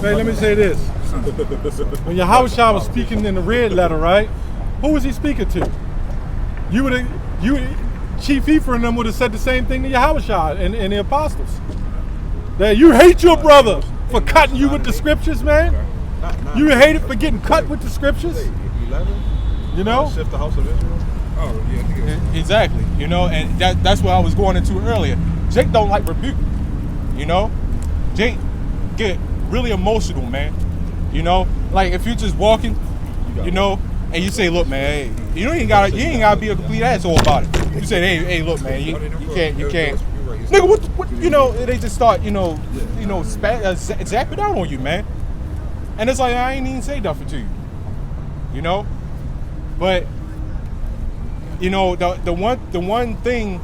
Hey, let me say this. When Yahushua was speaking in the red letter, right? Who was he speaking to? Chief Ephraim and them would have said the same thing to Yahushua and the apostles. That you hate your brother for cutting you with the scriptures, man. You hate it for getting cut with the scriptures. 11? You know? Shift the house of Israel? Oh, yeah. Exactly. You know, and that's what I was going into earlier. Jake don't like rebuke. You know? Jake get really emotional, man. You know? Like if you're just walking, you know, and you say, look, man, hey, you ain't gotta be a complete asshole about it. You say, hey, look, man, you can't. Nigga, what, you know, they just start, zapping out on you, man. And it's like, I ain't even say nothing to you. You know? But, you know, the one thing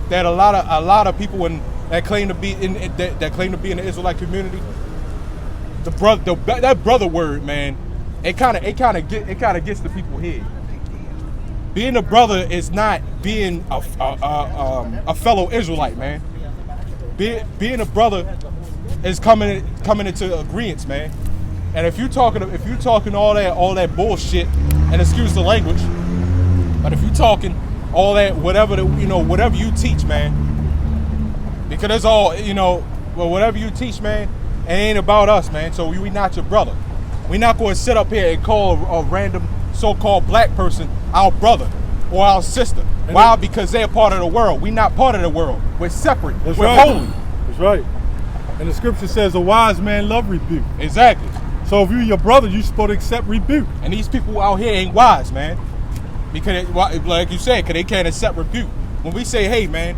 that a lot of people that claim to be in the Israelite community, that brother word, man, it kind of gets to people's head. Being a brother is not being a fellow Israelite, man. Being a brother is coming into agreements, man. And if you're talking all that bullshit, and excuse the language, but if you're talking all that whatever you teach, man, because it's all whatever you teach, man, it ain't about us, man. So we not your brother. We're not going to sit up here and call a random so-called black person our brother or our sister. Why? Because they're part of the world. We're not part of the world. We're separate. We're holy. That's right. And the scripture says a wise man love rebuke. Exactly. So if you're your brother, you're supposed to accept rebuke. And these people out here ain't wise, man. Because, like you said, because they can't accept rebuke. When we say, hey, man,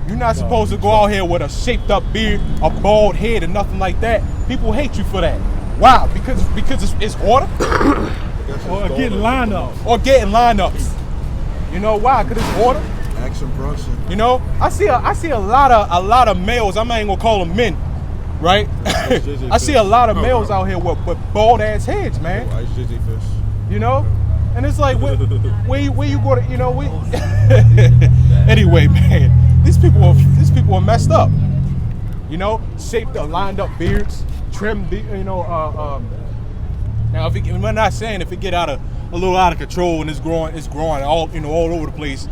you're not supposed to go out here with a shaped up beard, a bald head, and nothing like that. People hate you for that. Why? Because it's order? Or getting lineups. Or getting lineups. You know why? Because it's order. Action Brunson. You know, I see a lot of males. I'm not even gonna call them men, right? I see a lot of males out here with bald ass heads, man. Ice Jizzy Fish. You know, and it's like where you go to, you know, anyway, man, these people are messed up. You know, shaped up, lined up beards, trimmed, now if we're not saying if it get a little out of control and it's growing all over the place.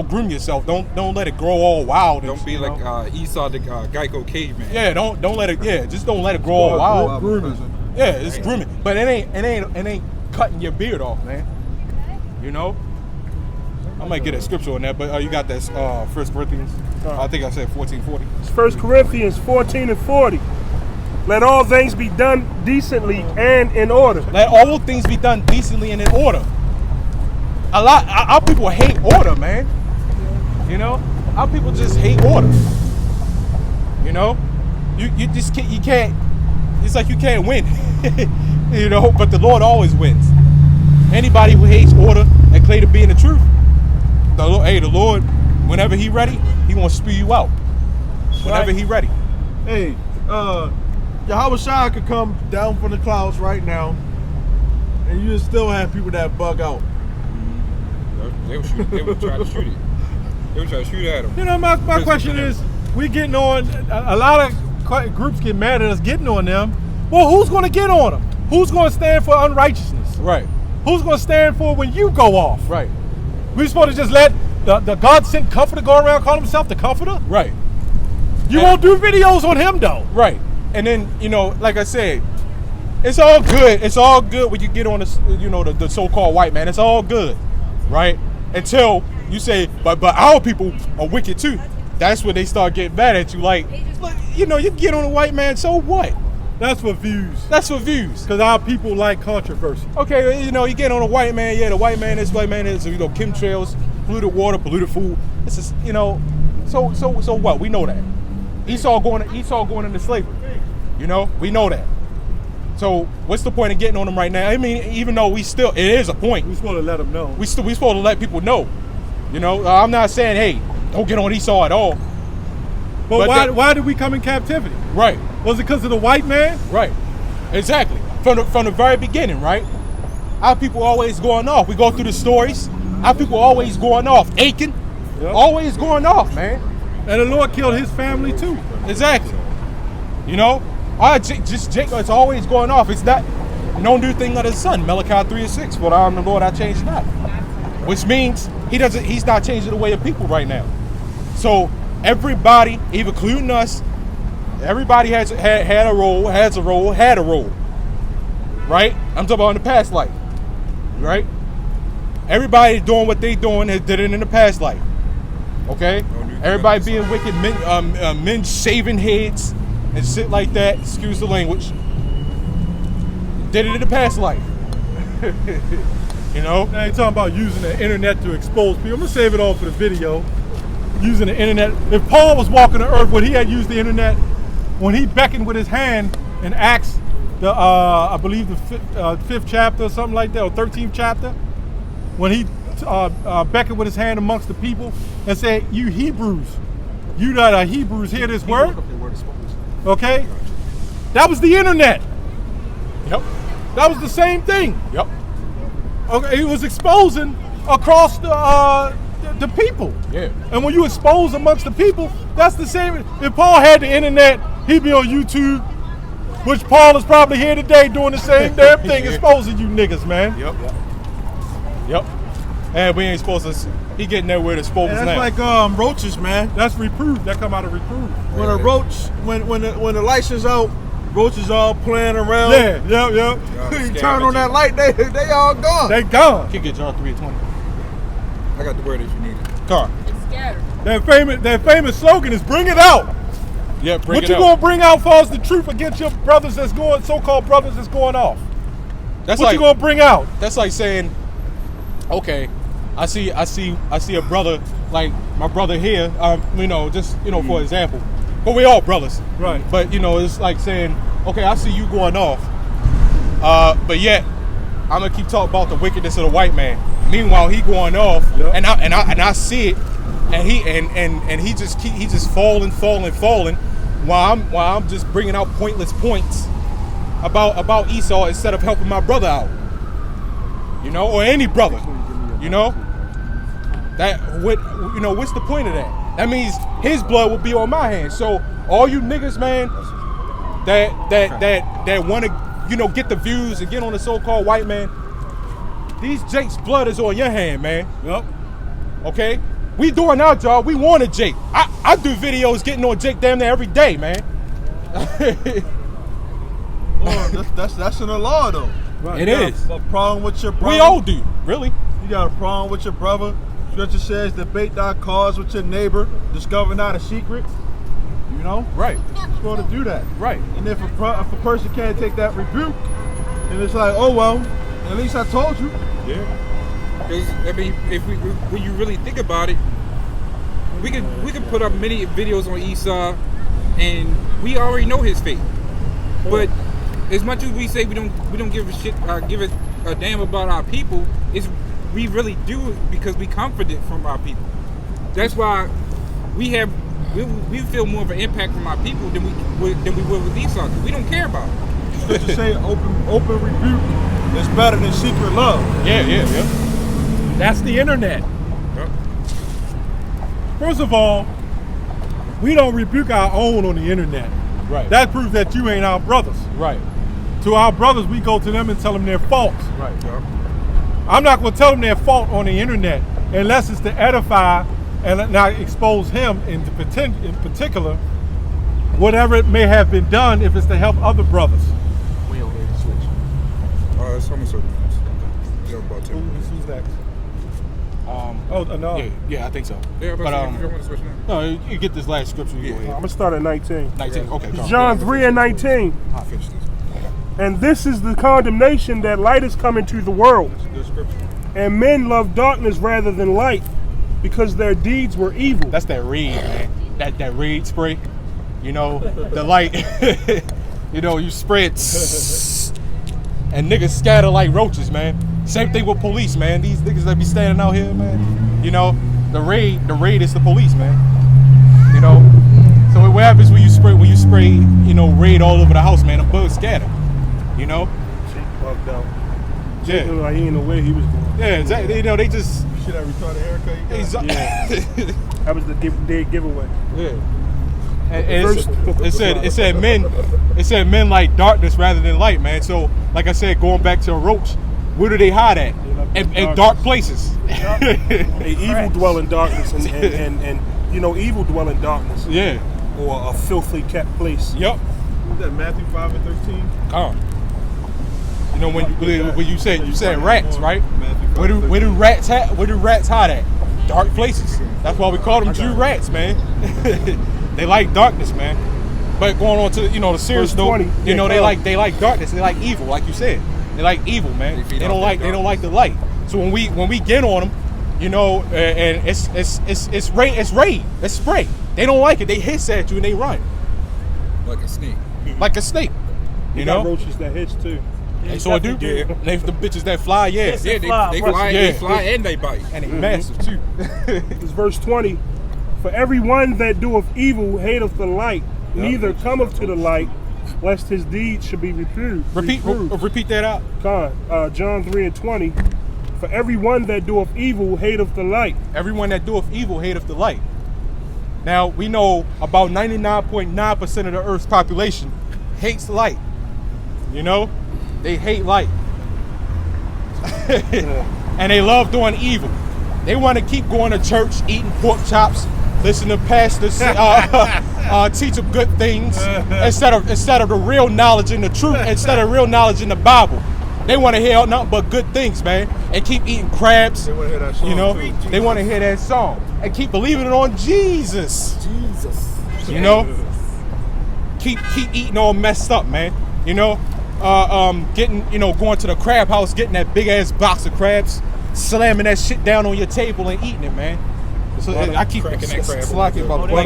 Groom yourself. Don't let it grow all wild. Don't be like Esau the Geico caveman. Yeah, don't let it. Yeah, just don't let it grow all wild. Grooming. Yeah, it's grooming, but it ain't cutting your beard off, man. You know. I might get a scripture on that, but you got that 1 Corinthians. I think I said 14:40. It's 1 Corinthians 14:40. Let all things be done decently and in order. Let all things be done decently and in order. Our people hate order, man. You know, our people just hate order. You know, you just can't. It's like you can't win. You know, but the Lord always wins. Anybody who hates order and claim to be in the truth, the Lord, whenever He ready, He gonna spew you out. Whenever He ready. Hey, Yahushua could come down from the clouds right now, and you still have people that bug out. They would try to shoot it. They would try to shoot at him. You know, my question is, we getting on, a lot of groups get mad at us getting on them. Well, who's going to get on them? Who's going to stand for unrighteousness? Right. Who's going to stand for when you go off? Right. We supposed to just let the God-sent comforter go around calling himself the comforter? Right. You won't do videos on him, though. Right. And then, like I said, it's all good. It's all good when you get on the so-called white man. It's all good. Right? Until you say, but our people are wicked too. That's when they start getting mad at you. Like, look, you get on a white man, so what? That's for views. That's for views. Because our people like controversy. Okay, you get on a white man, the white man is, chemtrails, polluted water, polluted food. This is, so what? We know that. Esau going into slavery. We know that. So what's the point of getting on them right now? I mean, even though it is a point. We're supposed to let them know. We supposed to let people know. I'm not saying, hey, don't get on Esau at all. But why did we come in captivity? Right. Was it because of the white man? Right. Exactly. From the very beginning, right? Our people always going off. We go through the stories. Our people always going off. Achan, always going off, man. And the Lord killed his family too. Exactly. Jake, it's always going off. It's not no new thing under the sun. Malachi 3:6. For I am the Lord, I change not. Which means he's not changing the way of people right now. So everybody, even including us, everybody had a role, had a role. Right? I'm talking about in the past life. Right? Everybody doing what they doing did it in the past life. Okay? Everybody being wicked, men shaving heads and shit like that, excuse the language, did it in the past life. You know? Now you're talking about using the internet to expose people. I'm going to save it all for the video. Using the internet. If Paul was walking the earth, would he have used the internet when he beckoned with his hand in Acts, I believe the fifth chapter or something like that, or 13th chapter, when he beckoned with his hand amongst the people and said, you Hebrews, you that are Hebrews, hear this word? Okay? That was the internet. Yep. That was the same thing. Yep. Okay, he was exposing across the people. Yeah. And when you expose amongst the people, that's the same. If Paul had the internet, he'd be on YouTube, which Paul is probably here today doing the same damn thing, exposing you niggas, man. Yep. And we ain't supposed to. He getting there where the exposed That's now. like roaches, man. That's reproof. That come out of reproof. When a roach, when the lights is out, roaches all playing around. Yeah. You turn on that light, they all gone. They gone. Kick it, John 3:20. I got the word if you need it. Car. It's scattered. That famous slogan is "Bring it out." Yeah, bring What it you out. gonna bring out for us the truth against your brothers that's going, so-called brothers that's going off? That's What like you gonna bring out? That's like saying, okay, I see a brother like my brother here. For example, but we all brothers, Right. But it's like saying, okay, I see you going off, but yet I'm gonna keep talking about the wickedness of the white man. Meanwhile, he going off, Yep. and I see it, and he just falling, while I'm just bringing out pointless points about Esau instead of helping my brother out, or any brother, what's the point of that? That means his blood will be on my hands. So all you niggas, man, that want to, get the views and get on the so-called white man, these Jake's blood is on your hand, man. Yep. Okay? We doing our job. We wanted Jake. I do videos getting on Jake damn near every day, man. Well, that's in the law, though. Right. It You got is. a problem with your brother. We all do, really. You got a problem with your brother. Scripture says, debate thy cause with your neighbor, discover not a secret. Right. You're supposed to do that. Right. And if a person can't take that rebuke, then it's like, oh well, at least I told you. Yeah. Because when you really think about it, we could put up many videos on Esau, and we already know his fate. But as much as we say we don't give a shit, give a damn about our people, we really do it because we confident from our people. That's why we feel more of an impact from our people than we would with Esau. Cause we don't care about it. Scripture say open rebuke is better than secret love. Yeah. That's the internet. Yep. First of all, we don't rebuke our own on the internet. Right. That proves that you ain't our brothers. Right. To our brothers, we go to them and tell them their faults. Right. Yep. I'm not going to tell them their fault on the internet unless it's to edify and not expose him in particular, whatever it may have been done, if it's to help other brothers. We over here switch. It's almost over. Yeah, about 10 minutes. Who's next? No. Yeah, I think so. Yeah, But, but you don't want to switch now. No, you get this last scripture. You go I'm ahead. gonna start at 19. 19. Okay. Come on. John 3:19. I'll finish this. And this is the condemnation that light is come into the world, Good scripture. and men love darkness rather than light, because their deeds were evil. That's that reed, man. That reed spray. The light. You spray it, and niggas scatter like roaches, man. Same thing with police, man. These niggas that be standing out here, man. The raid is the police, man. So what happens when you spray, raid all over the house, man? The bugs scatter. She fucked up. Yeah. Looked like he didn't know where he was going. Yeah, exactly. They just. You see that retarded haircut you got? That was the day giveaway. Yeah. it said men like darkness rather than light, man. So like I said, going back to a roach, where do they hide at? In dark places. They evil dwell in darkness, and evil dwell in darkness. Yeah. Or a filthy kept place. Yep. Is that Matthew 5 and 13? You know when you said rats, right? Where do rats hide at? Dark places. That's why we call them Jew rats, man. They like darkness, man. But going on to the serious note, they like darkness. They like evil, like you said. They like evil, man. They don't like the light. So when we get on them, and it's rain, it's spray. They don't like it. They hiss at you and they run like a snake. Like a snake. You got roaches that hiss too. They sure do. Yeah. They the bitches that fly, yeah. They fly and they bite. And they massive too. It's verse 20. For everyone that doeth evil hateth the light, neither cometh to the light, lest his deeds should be reproved. Repeat that out. John 3 and 20. For everyone that doeth evil hateth the light. Everyone that doeth evil hateth the light. Now, we know about 99.9% of the Earth's population hates light. They hate light. And they love doing evil. They want to keep going to church, eating pork chops, listen to pastors teach them good things instead of the real knowledge and the truth, instead of real knowledge in the Bible. They want to hear nothing but good things, man, and keep eating crabs. They want to hear that song. They want to hear that song and keep believing it on Jesus. Keep eating all messed up, man. Getting going to the crab house, getting that big ass box of crabs, slamming that shit down on your table and eating it, man. So I keep cracking that crab. slacking about They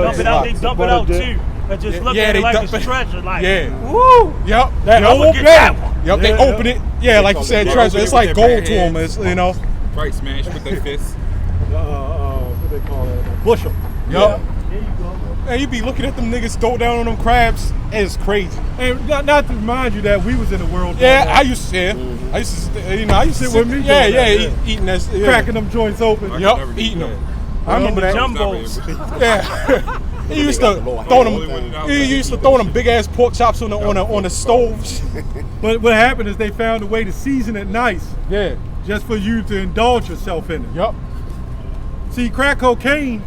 dump it out too. They just look at it like it's treasure. Like, woo! Yep, that old bag. Yep, they open it. Yeah, like you said, treasure. It's like gold to them. It's Right, smash with their fists. What they call it? Bushel. Yep. And you be looking at them niggas throw down on them crabs. It's crazy. And not to remind you that we was in the world. Yeah, I used to sit with me. Eating that. Cracking them joints open. Yep, eating them. I remember that. Jumbos. Yeah. He used to throw them big ass pork chops on the stoves. But what happened is they found a way to season it nice. Yeah. Just for you to indulge yourself in it. Yep. See, crack cocaine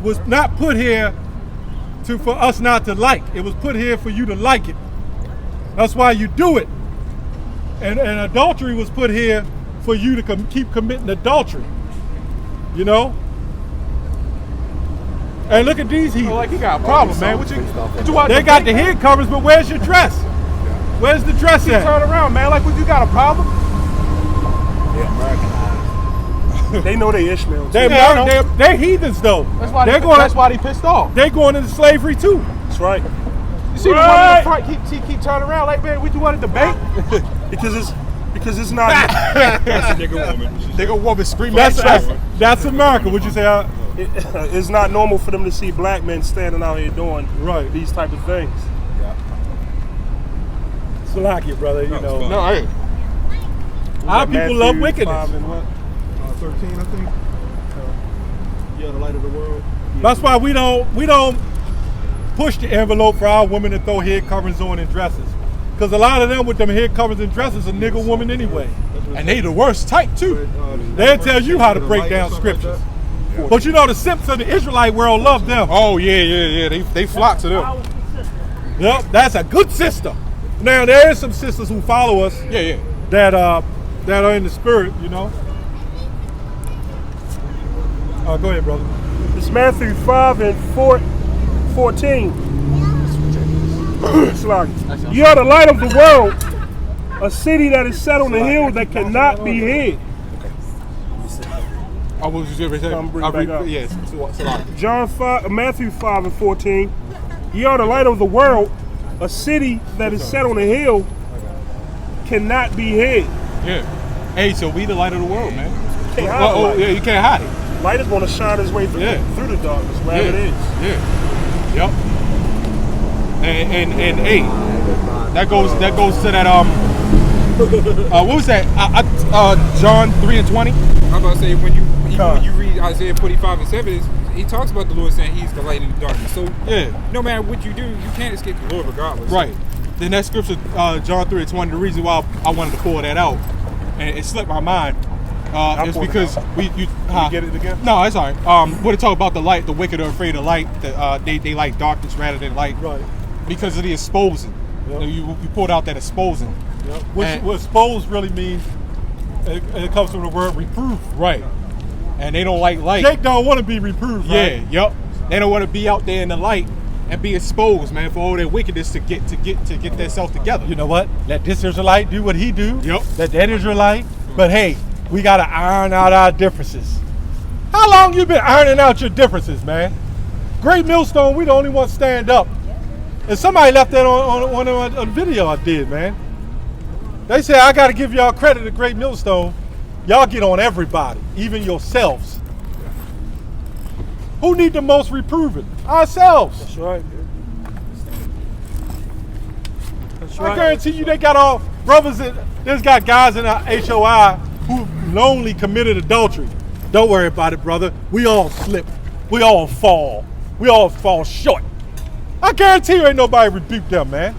was not put here for us not to like. It was put here for you to like it. That's why you do it. And adultery was put here for you to keep committing adultery. And look at these heathens. Like you got a problem, man. What you want? They got the head covers, but where's your dress? Where's the dress at? Turn around, man. Like, what you got a problem? They know they Ishmael. They're heathens though. That's why they pissed off. They're going into slavery too. That's right. You see the one in the front keep turning around like, man, what you want at the bank? because it's not. That's a nigga woman. Nigga woman screaming at traffic. That's America. Would you say? It's not normal for them to see black men standing out here doing these type of things. Salakia, brother. No, I ain't. Our people love wickedness. 13, I think. The light of the world. That's why we don't push the envelope for our women to throw head coverings on and dresses. Because a lot of them with them head covers and dresses are nigga woman anyway. And they the worst type too. They'll tell you how to break down scriptures. But the simps of the Israelite world love them. Oh yeah. They flock to them. Yep, that's a good sister. Now there is some sisters who follow us. Yeah. That are in the spirit, Go ahead, brother. It's Matthew 5 and 14. You are the light of the world, a city that is set on a hill that cannot be hid. I was just going to say. Yes. Matthew 5 and 14. You are the light of the world, a city that is set on a hill cannot be hid. Yeah. Hey, so we the light of the world, man. Yeah, you can't hide it. Light is going to shine its way through the darkness, wherever it is. Yeah. Yep. And hey, that goes to that what was that? John 3 and 20. I'm about to say when you read Isaiah 45 and 7, he talks about the Lord saying he's the light in the darkness. So Yeah. no matter what you do, you can't escape the Lord regardless. Right. Then that scripture, John 3:20, the reason why I wanted to pull that out, and it slipped my mind, is pulled it because out. you get it again? No, it's all right. When it talk about the light, the wicked are afraid of light. They like darkness rather than light. Right. Because of the exposing. Yep. You pulled out that exposing. Yep. What And- expose really means, it comes from the word reproof. Right. And they don't like light. Jake don't want to be reproved, Yeah, right? yep. They don't want to be out there in the light and be exposed, man, for all their wickedness to get themselves together. You know what? Let this Israelite do what he do. Yep. Let that Israelite. But hey, we got to iron out our differences. How long you been ironing out your differences, man? Great Millstone, we the only ones stand up. And somebody left that on a video I did, man. They said, I got to give y'all credit to Great Millstone. Y'all get on everybody, even yourselves. Who need the most reproving? Ourselves. That's right. That's I right. guarantee you they got all brothers there's got guys in our HOI who lonely committed adultery. Don't worry about it, brother. We all slip. We all fall. We all fall short. I guarantee you ain't nobody rebuke them, man.